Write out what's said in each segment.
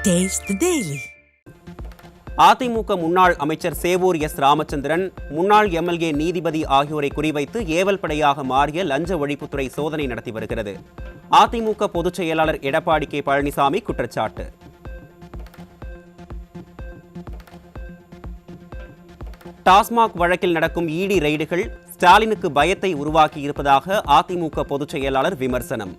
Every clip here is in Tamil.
Taste the Daily. அதிமுக முன்னாள் அமைச்சர் சேவூர் எஸ் ராமச்சந்திரன், முன்னாள் எம்எல்ஏ நீதிபதி ஆகியோரை குறிவைத்து ஏவல் படையாக மாறிய லஞ்ச ஒழிப்புத்துறை சோதனை நடத்தி வருகிறது. அதிமுக பொதுச் செயலாளர் எடப்பாடி கே பழனிசாமி குற்றச்சாட்டு. டாஸ்மாக் வழக்கில் நடக்கும் இடி ரெய்டுகள் ஸ்டாலினுக்கு பயத்தை உருவாக்கி இருப்பதாக அதிமுக பொதுச் செயலாளர் விமர்சனம்.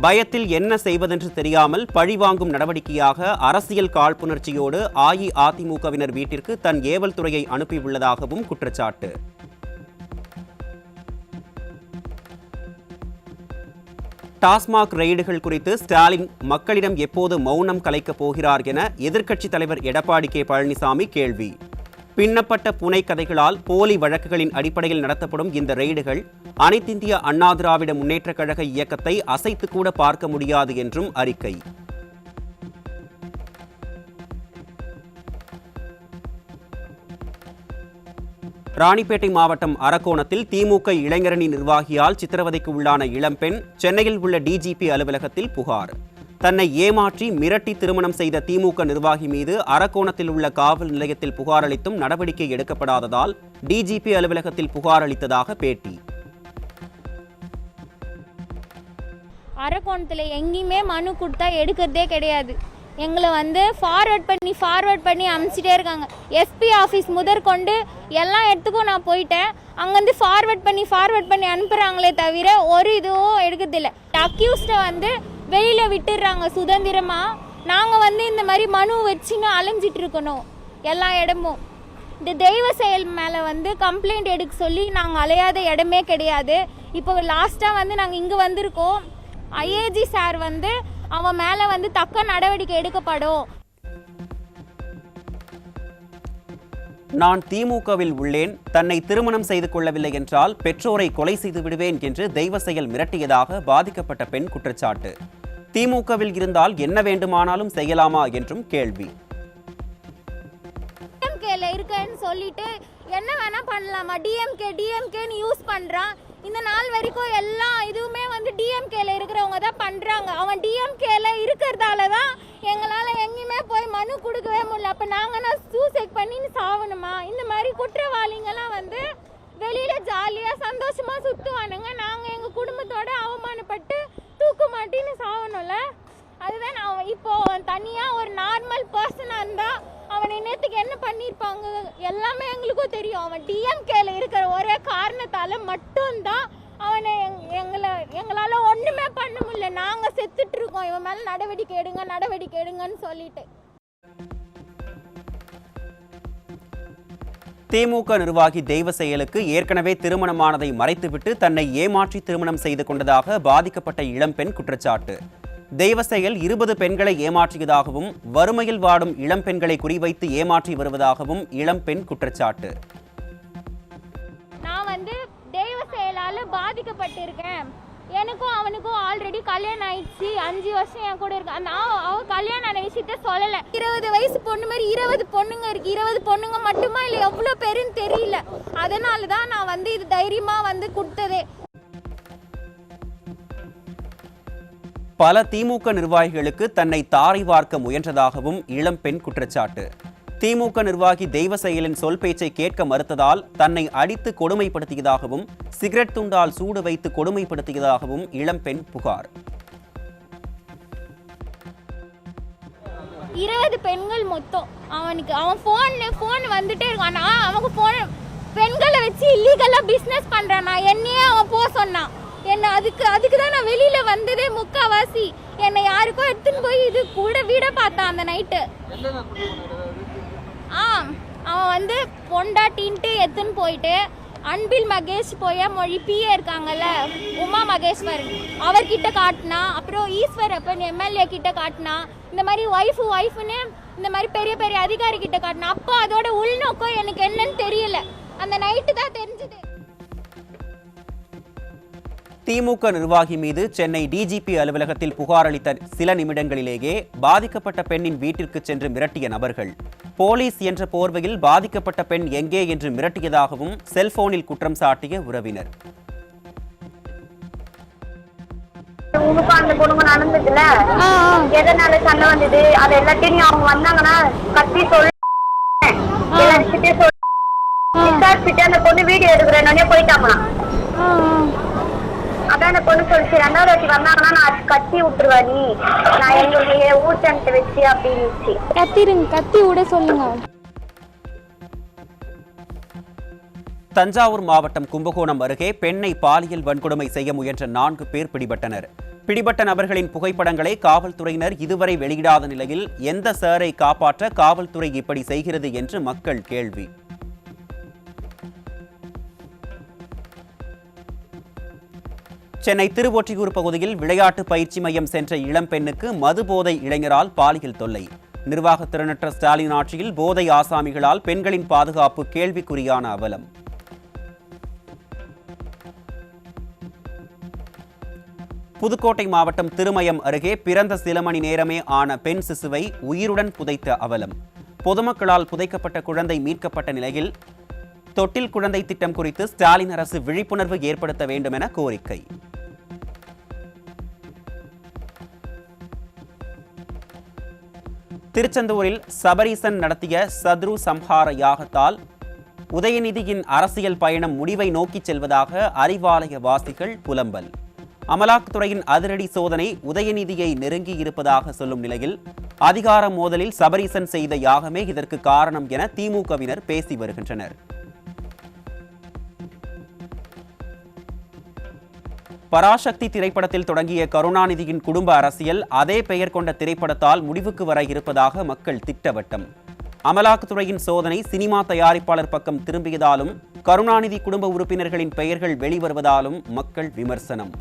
பயத்தில் என்ன செய்வதென்று தெரியாமல் பழிவாங்கும் நடவடிக்கையாக அரசியல் காழ்ப்புணர்ச்சியோடு அஇஅதிமுகவினர் வீட்டிற்கு தன் ஏவல் துறையை அனுப்பியுள்ளதாகவும் குற்றச்சாட்டு. டாஸ்மாக் ரெய்டுகள் குறித்து ஸ்டாலின் மக்களிடம் எப்போது மௌனம் கலைக்கப் போகிறார் என எதிர்க்கட்சித் தலைவர் எடப்பாடி கே பழனிசாமி கேள்வி. பின்னப்பட்ட புனைக்கதைகளால் போலி வழக்குகளின் அடிப்படையில் நடத்தப்படும் இந்த ரெய்டுகள் அனைத்திந்திய அண்ணா திராவிட முன்னேற்றக் கழக இயக்கத்தை அசைத்து கூட பார்க்க முடியாது என்றும் அறிக்கை. ராணிப்பேட்டை மாவட்டம் அரக்கோணத்தில் திமுக இளைஞரணி நிர்வாகியால் சித்திரவதைக்கு உள்ளான இளம்பெண் சென்னையில் உள்ள டிஜிபி அலுவலகத்தில் புகார். தன்னை ஏமாற்றி மிரட்டி திருமணம் செய்த திமுக நிர்வாகி மீது அரக்கோணத்தில் உள்ள காவல் நிலையத்தில் புகார் அளித்தும் நடவடிக்கை எடுக்கப்படாததால் டிஜிபி அலுவலகத்தில் புகார் அளித்ததாக பேட்டி. அரக்கோணத்தில் எங்கேயுமே மனு கொடுத்தா எடுக்கிறதே கிடையாது. எங்களை ஃபார்வர்ட் பண்ணி அனுப்பிச்சிட்டே இருக்காங்க. எஸ்பி ஆஃபீஸ் முதற்கொண்டு எல்லா இடத்துக்கும் நான் போயிட்டேன். அங்கேருந்து ஃபார்வர்ட் பண்ணி அனுப்புகிறாங்களே தவிர ஒரு இதுவும் எடுக்கிறதில்ல. அக்யூஸ்டை வெளியில் விட்டுடுறாங்க சுதந்திரமாக. நாங்கள் இந்த மாதிரி மனு வச்சுன்னு அலைஞ்சிட்டு இருக்கணும் எல்லா இடமும். இந்த தெய்வ செயல் மேலே கம்ப்ளைண்ட் எடுக்க சொல்லி நாங்கள் அலையாத இடமே கிடையாது. இப்போ லாஸ்ட்டாக நாங்கள் இங்கே வந்திருக்கோம். ஐஏஜி சார் அவன் மேலே தக்க நடவடிக்கை எடுக்கப்படும். நான் திமுகவில் உள்ளேன், தன்னை திருமணம் செய்து கொள்ளவில்லை என்றால் பெற்றோரை கொலை செய்து விடுவேன் என்று தெய்வ செயல் மிரட்டியதாக பாதிக்கப்பட்ட பெண் குற்றச்சாட்டு. திமுகவில் இருந்தால் என்ன வேண்டுமானாலும் செய்யலாமா என்றும் கேள்வி. இருக்கேன்னு சொல்லிட்டு என்ன வேணா பண்ணலாமா? டிஎம்கேன்னு யூஸ் பண்றான். இந்த நாள் வரைக்கும் எல்லா இதுவுமே டிஎம்கேல இருக்கிறவங்க தான் பண்றாங்க. அவன் டிஎம்கேல இருக்கிறதால தான் எங்களால் எங்கேயுமே போய் மனு கொடுக்கவே முடியல. அப்போ நாங்கள் சூசைட் பண்ணி சாவணுமா? இந்த மாதிரி குற்றவாளிங்கெல்லாம் வெளியில ஜாலியாக சந்தோஷமா சுற்றுவானுங்க. நாங்கள் எங்கள் குடும்பத்தோட அவமானப்பட்டு தூக்கு மாட்டின்னு சாவணும்ல. அதுதான் நான் இப்போ தனியாக ஒரு நார்மல் பர்சனாக இருந்தால் அவனை நேற்றுக்கு என்ன பண்ணியிருப்பாங்க எல்லாமே எங்களுக்கும் தெரியும். அவன் டிஎம்கேல இருக்கிற ஒரே காரணத்தால் மட்டும்தான் அவனை எங்களால் ஒன்றுமே பண்ண முடியல. நாங்கள் செத்துட்டு இருக்கோம். இவன் மேலே நடவடிக்கை எடுங்கன்னு சொல்லிட்டு. திமுக நிர்வாகி தெய்வ செயலுக்கு ஏற்கனவே திருமணமானதை மறைத்துவிட்டு தன்னை ஏமாற்றி திருமணம் செய்து கொண்டதாக பாதிக்கப்பட்ட இளம்பெண் குற்றச்சாட்டு. தெய்வ செயல் 20 பெண்களை ஏமாற்றியதாகவும் வறுமையில் வாடும் இளம்பெண்களை குறிவைத்து ஏமாற்றி வருவதாகவும் இளம்பெண் குற்றச்சாட்டு. நான் தெய்வ செயலால் பாதிக்கப்பட்டிருக்கேன். எனக்கும் அவனுக்கும் ஆல்ரெடி கல்யாணம் ஆயிடுச்சு. 5 வருஷம் என் கூட இருக்கு. அவன் கல்யாணம் ஆன விஷயத்த சொல்லலை. 20 வயசு பொண்ணு மாதிரி 20 பொண்ணுங்க இருக்கு. 20 பொண்ணுங்க மட்டுமா இல்லை எவ்வளோ பேருன்னு தெரியல. அதனால தான் நான் இது தைரியமாக கொடுத்ததே. பல திமுக நிர்வாகிகளுக்கு தன்னை தாரை வார்க்க முயன்றதாகவும் இளம்பெண் குற்றச்சாட்டு. திமுக நிர்வாகி தெய்வ செயலின் சொல் பேச்சை கேட்க மறுத்ததால் தன்னை அடித்து கொடுமைப்படுத்தியதாகவும் சிகரெட் துண்டால் சூடு வைத்து கொடுமைப்படுத்தியதாகவும் இளம்பெண் புகார். 20 பெண்கள் மொத்தம். அவன் ஃபோன் வந்துட்டே இருக்கான். அவங்க ஃபோன் பெண்களை வச்சு இல்லீகலாக பிஸ்னஸ் பண்ணுறான். என்னையே அவன் போக சொன்னான். என்ன அதுக்கு தான் நான் வெளியில வந்ததே. முக்காவாசி என்னை யாருக்கோ எடுத்துன்னு போய் இது கூட வீட பார்த்தான் அந்த நைட்டு. அவன் பொண்டாட்டின்ட்டு எடுத்துன்னு போயிட்டு அன்பில் மகேஷ் மொழி பிஏ இருக்காங்கல்ல, உமா மகேஸ்வர் அவர்கிட்ட காட்டினா. அப்புறம் ஈஸ்வரப்பன் எம்எல்ஏ கிட்ட காட்டினா. இந்த மாதிரி ஒய்ஃபுன்னு இந்த மாதிரி பெரிய பெரிய அதிகாரி கிட்ட காட்டினா. அப்போ அதோட உள்நோக்கம் எனக்கு என்னன்னு தெரியல. அந்த நைட்டு தான் தெரிஞ்சது. திமுக நிர்வாகி மீது சென்னை டிஜிபி அலுவலகத்தில் புகார் அளித்த சில நிமிடங்களிலேயே பாதிக்கப்பட்ட பெண்ணின் வீட்டிற்கு சென்று மிரட்டிய நபர்கள். போலீஸ் என்ற போர்வையில் பாதிக்கப்பட்ட பெண் எங்கே என்று மிரட்டியதாகவும் செல்போனில் குற்றம் சாட்டிய உறவினர். உனக்கும் அந்த பொண்ணுங்க நடந்ததுல ஆ ஆ எதனால சண்டை வந்தது அது எல்லாத்தையும் நீ அவங்க வந்தாங்கன்னா கத்தி சொல்ல எல்லா விஷயத்தையும் சொல்ல விசாரிச்சுட்டு அந்த பொண்ணு வீடியோ எடுக்கிறேன்னே போயிட்டாங்களாம். ஆ அதான் அந்த பொண்ணு சொல்லிச்சு 2வது வாட்டி வந்தாங்கன்னா நான் கத்தி விட்டுருவேன் நீ நான் எங்களுடைய ஊர்த்தன்ட்ட வச்சு அப்படின்னு. கத்தி விட சொல்லுங்க. தஞ்சாவூர் மாவட்டம் கும்பகோணம் அருகே பெண்ணை பாலியல் வன்கொடுமை செய்ய முயன்ற 4 பேர் பிடிபட்டனர். பிடிபட்ட நபர்களின் புகைப்படங்களை காவல்துறையினர் இதுவரை வெளியிடாத நிலையில் எந்த சாரை காப்பாற்ற காவல்துறை இப்படி செய்கிறது என்று மக்கள் கேள்வி. சென்னை திருவொற்றியூர் பகுதியில் விளையாட்டு பயிற்சி மையம் சென்ற இளம்பெண்ணுக்கு மதுபோதை இளைஞரால் பாலியல் தொல்லை. நிர்வாக திறனற்ற ஸ்டாலின் ஆட்சியில் போதை ஆசாமிகளால் பெண்களின் பாதுகாப்பு கேள்விக்குறியான அவலம். புதுக்கோட்டை மாவட்டம் திருமயம் அருகே பிறந்த சில மணி நேரமே ஆன பெண் சிசுவை உயிருடன் புதைத்த அவலம். பொதுமக்களால் புதைக்கப்பட்ட குழந்தை மீட்கப்பட்ட நிலையில் தொட்டில் குழந்தை திட்டம் குறித்து ஸ்டாலின் அரசு விழிப்புணர்வு ஏற்படுத்த வேண்டும் என கோரிக்கை. திருச்செந்தூரில் சபரீசன் நடத்திய சத்ரு சம்ஹார யாகத்தால் உதயநிதியின் அரசியல் பயணம் முடிவை நோக்கி செல்வதாக அறிவாலய வாசிகள் புலம்பல். அமலாக்கத்துறையின் அதிரடி சோதனை உதயநிதியை நெருங்கி இருப்பதாக சொல்லும் நிலையில் அதிகார மோதலில் சபரீசன் செய்த யாகமே இதற்கு காரணம் என திமுகவினர் பேசி வருகின்றனர். பராசக்தி திரைப்படத்தில் தொடங்கிய கருணாநிதியின் குடும்ப அரசியல் அதே பெயர் கொண்ட திரைப்படத்தால் முடிவுக்கு வர இருப்பதாக மக்கள் திட்டவட்டம். அமலாக்கத்துறையின் சோதனை சினிமா தயாரிப்பாளர் பக்கம் திரும்பியதாலும் கருணாநிதி குடும்ப உறுப்பினர்களின் பெயர்கள் வெளிவருவதாலும் மக்கள் விமர்சனம்.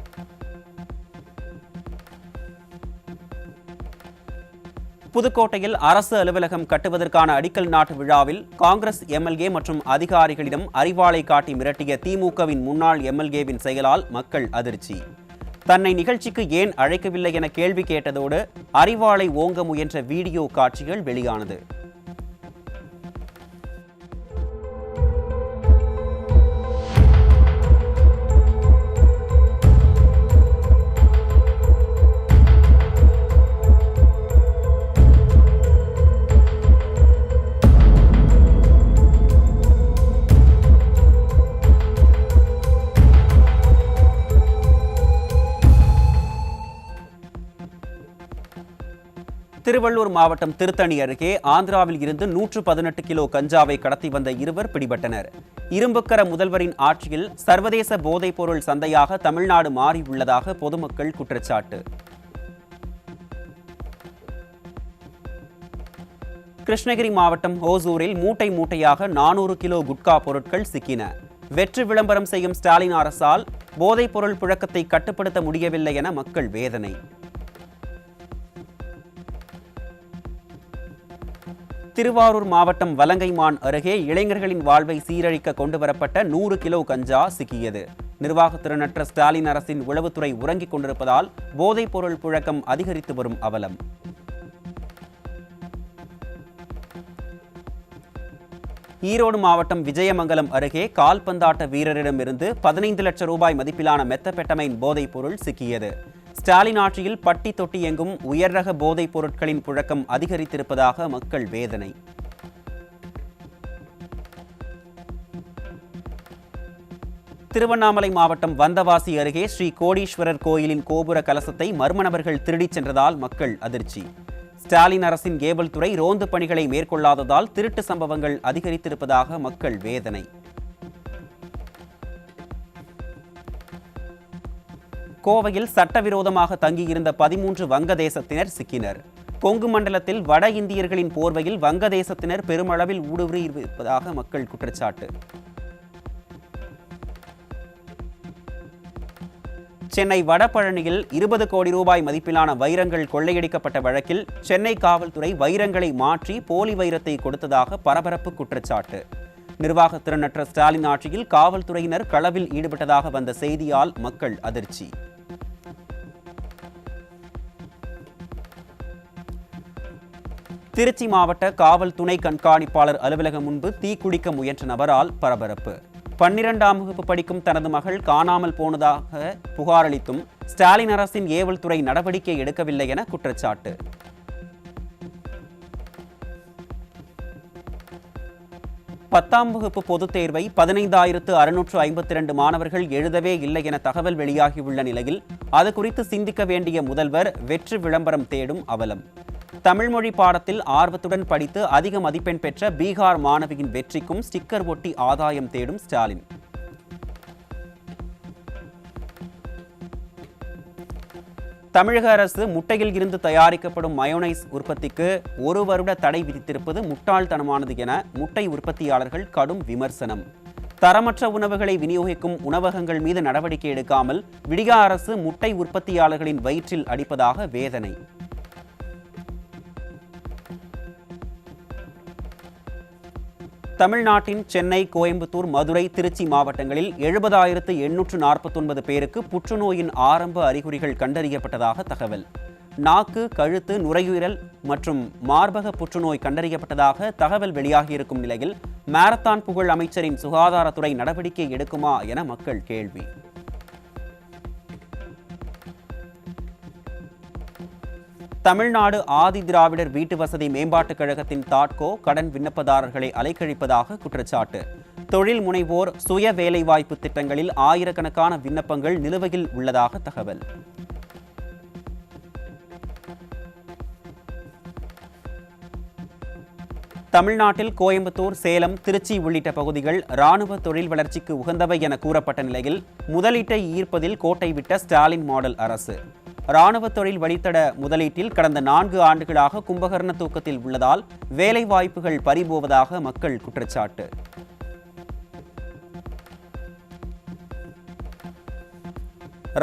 புதுக்கோட்டையில் அரசு அலுவலகம் கட்டுவதற்கான அடிக்கல் நாட்டு விழாவில் காங்கிரஸ் எம்எல்ஏ மற்றும் அதிகாரிகளிடம் அறிவாளை காட்டி மிரட்டிய திமுகவின் முன்னாள் எம்எல்ஏவின் செயலால் மக்கள் அதிர்ச்சி. தன்னை நிகழ்ச்சிக்கு ஏன் அழைக்கவில்லை என கேள்வி கேட்டதோடு அறிவாளை ஓங்க முயன்ற வீடியோ காட்சிகள் வெளியானது. திருவள்ளூர் மாவட்டம் திருத்தணி அருகே ஆந்திராவில் இருந்து 118 கிலோ கஞ்சாவை கடத்தி வந்த 2 பிடிபட்டனர். இரும்புக்கர முதல்வரின் ஆட்சியில் சர்வதேச போதைப் பொருள் சந்தையாக தமிழ்நாடு மாறியுள்ளதாக பொதுமக்கள் குற்றச்சாட்டு. கிருஷ்ணகிரி மாவட்டம் ஓசூரில் மூட்டை மூட்டையாக 400 கிலோ குட்கா பொருட்கள் சிக்கின. வெற்று விளம்பரம் செய்யும் ஸ்டாலின் அரசால் போதைப் பொருள் புழக்கத்தை கட்டுப்படுத்த முடியவில்லை என மக்கள் வேதனை. திருவாரூர் மாவட்டம் வலங்கைமான் அருகே இளைஞர்களின் வாழ்வை சீரழிக்க கொண்டுவரப்பட்ட 100 கிலோ கஞ்சா சிக்கியது. நிர்வாகத்திறனற்ற ஸ்டாலின் அரசின் உளவுத்துறை உறங்கிக் கொண்டிருப்பதால் போதைப் பொருள் புழக்கம் அதிகரித்து வரும் அவலம். ஈரோடு மாவட்டம் விஜயமங்கலம் அருகே கால்பந்தாட்ட வீரரிடமிருந்து 15 லட்சம் ரூபாய் மதிப்பிலான மெத்தபெட்டமைன் போதைப் பொருள் சிக்கியது. ஸ்டாலின் ஆட்சியில் பட்டி தொட்டி எங்கும் உயர்ரக போதைப் பொருட்களின் புழக்கம் அதிகரித்திருப்பதாக மக்கள் வேதனை. திருவண்ணாமலை மாவட்டம் வந்தவாசி அருகே ஸ்ரீ கோடீஸ்வரர் கோயிலின் கோபுர கலசத்தை மர்ம நபர்கள் திருடிச் சென்றதால் மக்கள் அதிர்ச்சி. ஸ்டாலின் அரசின் கேபிள் துறை ரோந்து பணிகளை மேற்கொள்ளாததால் திருட்டு சம்பவங்கள் அதிகரித்திருப்பதாக மக்கள் வேதனை. கோவையில் சட்டவிரோதமாக தங்கியிருந்த 13 வங்கதேசத்தினர் சிக்கினர். கொங்கு மண்டலத்தில் வட இந்தியர்களின் போர்வையில் வங்கதேசத்தினர் பெருமளவில் ஊடுருவியிருப்பதாக மக்கள் குற்றச்சாட்டு. சென்னை வடபழனியில் 20 கோடி ரூபாய் மதிப்பிலான வைரங்கள் கொள்ளையடிக்கப்பட்ட வழக்கில் சென்னை காவல்துறை வைரங்களை மாற்றி போலி வைரத்தை கொடுத்ததாக பரபரப்பு குற்றச்சாட்டு. நிர்வாகத்திறனற்ற ஸ்டாலின் ஆட்சியில் காவல்துறையினர் களவில் ஈடுபட்டதாக வந்த செய்தியால் மக்கள் அதிர்ச்சி. திருச்சி மாவட்ட காவல் துணை கண்காணிப்பாளர் அலுவலகம் முன்பு தீக்குளிக்க முயன்ற நபரால் பரபரப்பு. 12ஆம் வகுப்பு படிக்கும் தனது மகள் காணாமல் போனதாக புகாரளித்தும் ஸ்டாலின் அரசின் ஏவல் துறை நடவடிக்கை எடுக்கவில்லை என குற்றச்சாட்டு. பத்தாம் வகுப்பு பொதுத் தேர்வை 15,652 மாணவர்கள் எழுதவே இல்லை என தகவல் வெளியாகியுள்ள நிலையில் அது குறித்து சிந்திக்க வேண்டிய முதல்வர் வெற்றி விளம்பரம் தேடும் அவலம். தமிழ் மொழி பாடத்தில் ஆர்வத்துடன் படித்து அதிக மதிப்பெண் பெற்ற பீகார் மாணவியின் வெற்றிக்கும் ஸ்டிக்கர் ஒட்டி ஆதாயம் தேடும் ஸ்டாலின். தமிழக அரசு முட்டையில் இருந்து தயாரிக்கப்படும் மயோனைஸ் உற்பத்திக்கு 1 வருட தடை விதித்திருப்பது முட்டாள்தனமானது என முட்டை உற்பத்தியாளர்கள் கடும் விமர்சனம். தரமற்ற உணவுகளை விநியோகிக்கும் உணவகங்கள் மீது நடவடிக்கை எடுக்காமல் விடியா அரசு முட்டை உற்பத்தியாளர்களின் வயிற்றில் அடிப்பதாக வேதனை. தமிழ்நாட்டின் சென்னை, கோயம்புத்தூர், மதுரை, திருச்சி மாவட்டங்களில் 70,849 பேருக்கு புற்றுநோயின் ஆரம்ப அறிகுறிகள் கண்டறியப்பட்டதாக தகவல். நாக்கு, கழுத்து, நுரையீரல் மற்றும் மார்பக புற்றுநோய் கண்டறியப்பட்டதாக தகவல் வெளியாகியிருக்கும் நிலையில் மாரத்தான் புகழ் அமைச்சரின் சுகாதாரத்துறை நடவடிக்கை எடுக்குமா என மக்கள் கேள்வி. தமிழ்நாடு ஆதி திராவிடர் வீட்டு வசதி மேம்பாட்டுக் கழகத்தின் தாட்கோ கடன் விண்ணப்பதாரர்களை அலைக்கழிப்பதாக குற்றச்சாட்டு. தொழில் முனைவோர் சுய வேலைவாய்ப்பு திட்டங்களில் ஆயிரக்கணக்கான விண்ணப்பங்கள் நிலுவையில் உள்ளதாக தகவல். தமிழ்நாட்டில் கோயம்புத்தூர், சேலம், திருச்சி உள்ளிட்ட பகுதிகள் ராணுவ தொழில் வளர்ச்சிக்கு உகந்தவை என கூறப்பட்ட நிலையில் முதலீட்டை ஈர்ப்பதில் கோட்டை விட்ட ஸ்டாலின் மாடல் அரசு. ராணுவ தொழில் வழித்தட முதலீட்டில் கடந்த 4 ஆண்டுகளாக கும்பகர்ண தூக்கத்தில் உள்ளதால் வேலை வாய்ப்புகள் பறிபோவதாக மக்கள் குற்றச்சாட்டு.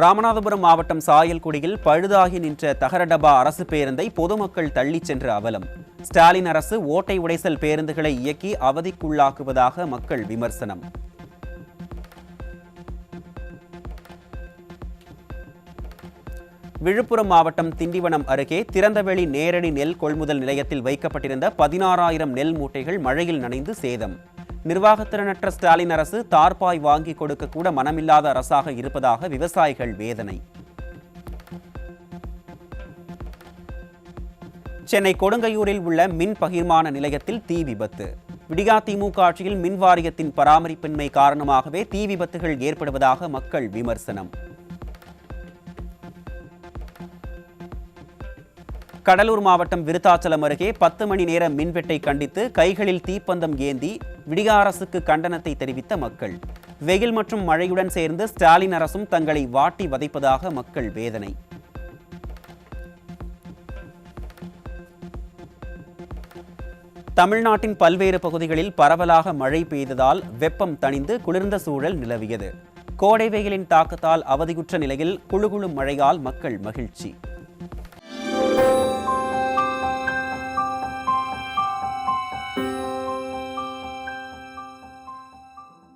ராமநாதபுரம் மாவட்டம் சாயல்குடியில் பழுதாகி நின்ற தகர டப்பா அரசு பேருந்தை பொதுமக்கள் தள்ளிச் சென்ற அவலம். ஸ்டாலின் அரசு ஓட்டை உடைசல் பேருந்துகளை இயக்கி அவதிக்குள்ளாக்குவதாக மக்கள் விமர்சனம். விழுப்புரம் மாவட்டம் திண்டிவனம் அருகே திறந்தவெளி நேரடி நெல் கொள்முதல் நிலையத்தில் வைக்கப்பட்டிருந்த 16,000 நெல் மூட்டைகள் மழையில் நனைந்து சேதம். நிர்வாகத்திறனற்ற ஸ்டாலின் அரசு தார்பாய் வாங்கி கொடுக்க கூட மனமில்லாத அரசாக இருப்பதாக விவசாயிகள் வேதனை. சென்னை கொடுங்கையூரில் உள்ள மின் பகிர்மான நிலையத்தில் தீ விபத்து. விடியா திமுக ஆட்சியில் மின் வாரியத்தின் பராமரிப்பின்மை காரணமாகவே தீ விபத்துகள் ஏற்படுவதாக மக்கள் விமர்சனம். கடலூர் மாவட்டம் விருத்தாச்சலம் அருகே 10 மணி நேர மின்வெட்டை கண்டித்து கைகளில் தீப்பந்தம் ஏந்தி விடியா அரசுக்கு கண்டனத்தை தெரிவித்த மக்கள். வெயில் மற்றும் மழையுடன் சேர்ந்து ஸ்டாலின் அரசும் தங்களை வாட்டி வதைப்பதாக மக்கள் வேதனை. தமிழ்நாட்டின் பல்வேறு பகுதிகளில் பரவலாக மழை பெய்ததால் வெப்பம் தணிந்து குளிர்ந்த சூழல் நிலவியது. கோடை வெயிலின் தாக்கத்தால் அவதியுற்ற நிலையில் குளுகுளு மழையால் மக்கள் மகிழ்ச்சி.